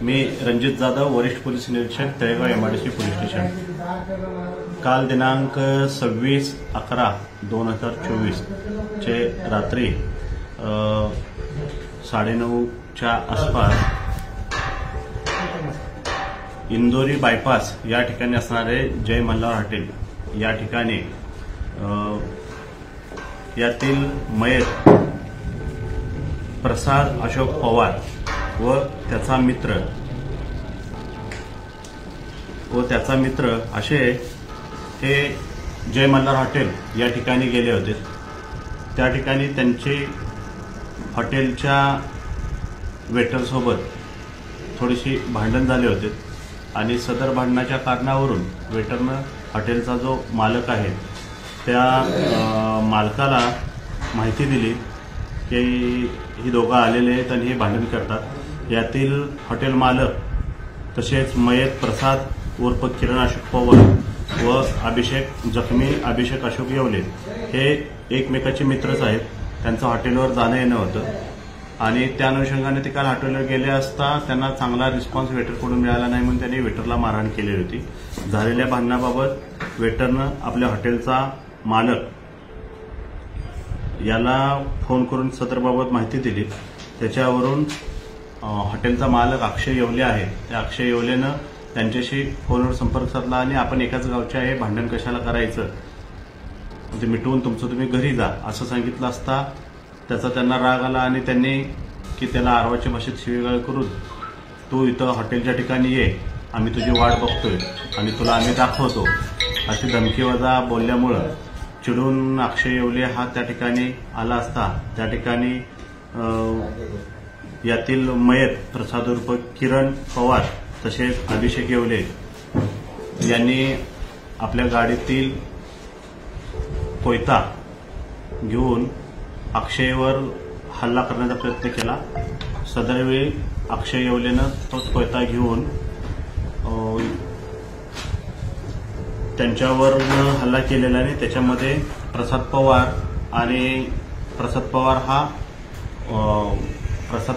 मी रणजित जाधव, वरिष्ठ पोलीस निरीक्षक, Talegaon MIDC police station. काल दिनांक 26/11/2024 चे रात्री 9:30च्या आसपास इंदोरी बायपास या ठिकाणी असणारे जय मल्हार हॉटेल या ठिकाणी यातील मयत प्रसाद अशोक पवार व त्याचा मित्र असे हे जय मल्हार हॉटेल या ठिकाणी गेले होते। त्या ठिकाणी त्यांचे हॉटेलच्या वेटरसोबत थोडीशी भांडण झाले होते आणि सदर भांडणाच्या कारणावरून वेटरनं हॉटेलचा जो मालक आहे त्या मालकाला माहिती दिली की ही दोघं आलेले आहेत आणि हे भांडण करतात। यातील हॉटेल मालक तसेच मयत प्रसाद उर्फ किरण अशोक पवार व जखमी अभिषेक अशोक येवले हे एकमेकाचे मित्रच आहेत। त्यांचं हॉटेलवर जाणं येणं होतं आणि त्या अनुषंगाने ते काल हॉटेलवर गेले असता त्यांना चांगला रिस्पॉन्स वेटरकडून मिळाला नाही म्हणून त्यांनी वेटरला मारहाण केली होती। झालेल्या भांडणाबाबत वेटरनं आपल्या हॉटेलचा मालक याला फोन करून सदरबाबत माहिती दिली। त्याच्यावरून हॉटेलचा मालक अक्षय येवले आहे, त्या अक्षय येवलेनं त्यांच्याशी फोनवर संपर्क साधला आणि आपण एकाच गावचे आहे, भांडण कशाला करायचं, ते मिटवून तुमचं तुम्ही घरी जा असं सांगितलं असता त्याचा त्यांना राग आला आणि त्यांनी की त्याला आरवाच्या भाषेत शिवीगाळ करून तू इथं हॉटेलच्या ठिकाणी ये, आम्ही तुझी वाट बघतोय आणि तुला आम्ही दाखवतो अशी धमकीवजा बोलल्यामुळं चिडून अक्षय येवले हा त्या ठिकाणी आला असता त्या ठिकाणी यातील मयत प्रसाद उर्फ किरण पवार तसेच अभिषेक येवले यांनी आपल्या गाडीतील कोयता घेऊन अक्षयवर हल्ला करण्याचा प्रयत्न केला। सदरवेळी अक्षय येवलेनं तोच कोयता घेऊन त्यांच्यावर हल्ला केलेला आणि त्याच्यामध्ये प्रसाद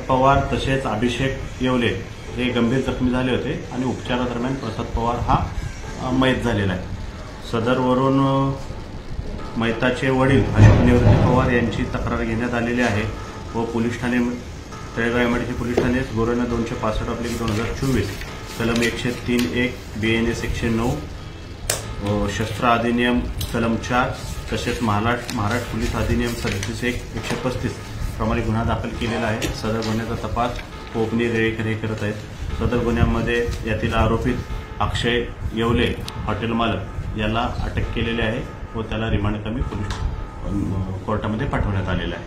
पवार तसेच अभिषेक येवले हे गंभीर जखमी झाले होते आणि उपचारादरम्यान प्रसाद पवार हा मयत झालेला आहे। सदरवरून मयताचे वडील अशोक निवृत्ती पवार यांची तक्रार घेण्यात आलेली आहे व police Thane Talegaon MIDC police Thane गुन्हा 265/2024 कलम 103(1) BNS 109 शस्त्र अधिनियम कलम 4 तसेच महाराष्ट्र पोलीस अधिनियम 37(1) 135 प्रमाणे गुन्हा दाखल केलेला आहे। सदर गुन्ह्याचा तपास कोकणी रेळेकर हे करत आहेत। सदर गुन्ह्यामध्ये यातील आरोपित अक्षय येवले हॉटेल मालक याला अटक केलेली आहे व त्याला रिमांड कमी पोलीस कोर्टामध्ये पाठवण्यात आलेला आहे।